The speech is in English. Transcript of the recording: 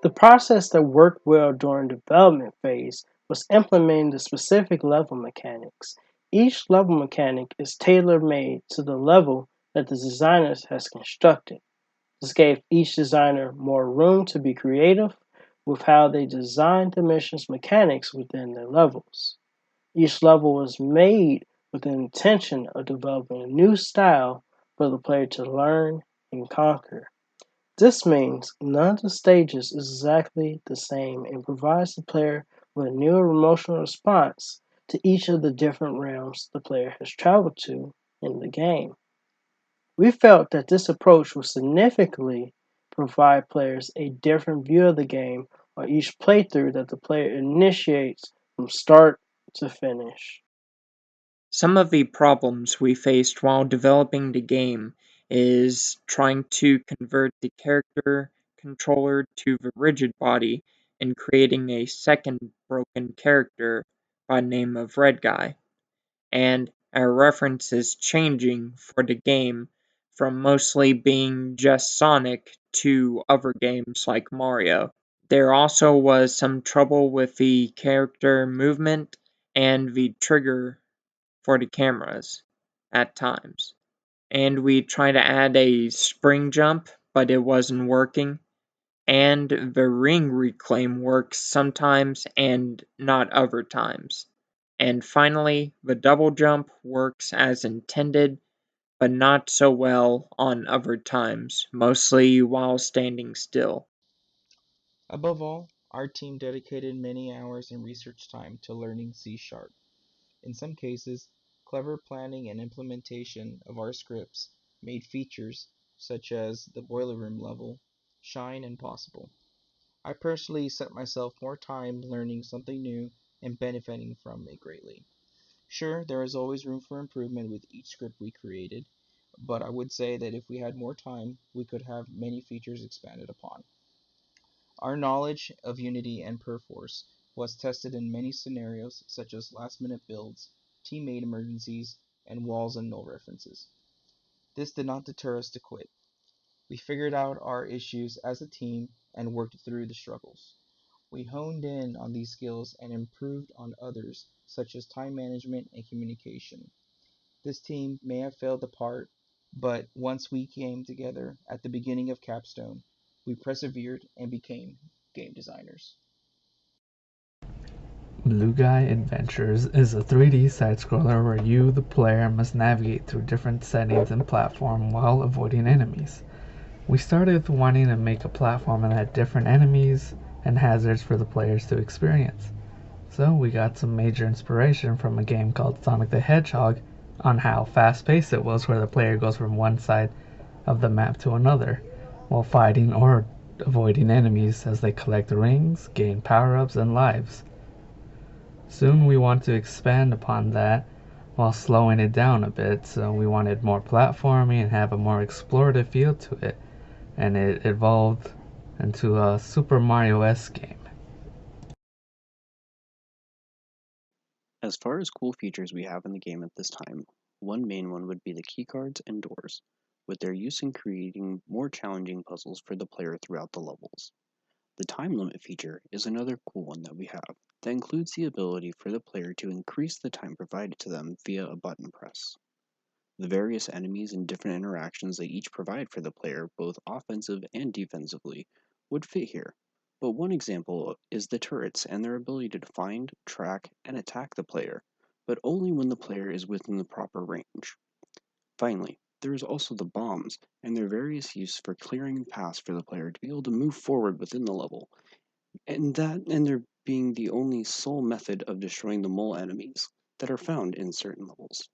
The process that worked well during development phase was implementing the specific level mechanics. Each level mechanic is tailor-made to the level that the designer has constructed. This gave each designer more room to be creative with how they designed the mission's mechanics within their levels. Each level was made with the intention of developing a new style for the player to learn and conquer. This means none of the stages is exactly the same and provides the player with a new emotional response to each of the different realms the player has traveled to in the game. We felt that this approach would significantly provide players a different view of the game on each playthrough that the player initiates from start to finish. Some of the problems we faced while developing the game is trying to convert the character controller to the rigid body and creating a second broken character by name of Red Guy, and our references changing for the game from mostly being just Sonic to other games like Mario. There also was some trouble with the character movement and the trigger for the cameras at times. And we tried to add a spring jump, but it wasn't working. And the ring reclaim works sometimes and not other times. And finally, the double jump works as intended, but not so well on other times, mostly while standing still. Above all, our team dedicated many hours and research time to learning C#. In some cases, clever planning and implementation of our scripts made features, such as the boiler room level, shine and possible. I personally set myself more time learning something new and benefiting from it greatly. Sure, there is always room for improvement with each script we created, but I would say that if we had more time, we could have many features expanded upon. Our knowledge of Unity and Perforce was tested in many scenarios such as last-minute builds, teammate emergencies, and walls and null references. This did not deter us to quit. We figured out our issues as a team and worked through the struggles. We honed in on these skills and improved on others such as time management and communication. This team may have failed apart, but once we came together at the beginning of Capstone, we persevered and became game designers. Blueguy Adventures is a 3D side-scroller where you, the player, must navigate through different settings and platform while avoiding enemies. We started with wanting to make a platform that had different enemies and hazards for the players to experience. So we got some major inspiration from a game called Sonic the Hedgehog on how fast-paced it was, where the player goes from one side of the map to another while fighting or avoiding enemies as they collect rings, gain power-ups, and lives. Soon we want to expand upon that while slowing it down a bit, so we wanted more platforming and have a more explorative feel to it, and it evolved into a Super Mario-esque game. As far as cool features we have in the game at this time, one main one would be the keycards and doors, with their use in creating more challenging puzzles for the player throughout the levels. The time limit feature is another cool one that we have that includes the ability for the player to increase the time provided to them via a button press. The various enemies and different interactions they each provide for the player, both offensive and defensively, would fit here, but one example is the turrets and their ability to find, track, and attack the player, but only when the player is within the proper range. Finally, there is also the bombs and their various use for clearing paths for the player to be able to move forward within the level, and there being the only sole method of destroying the mole enemies that are found in certain levels.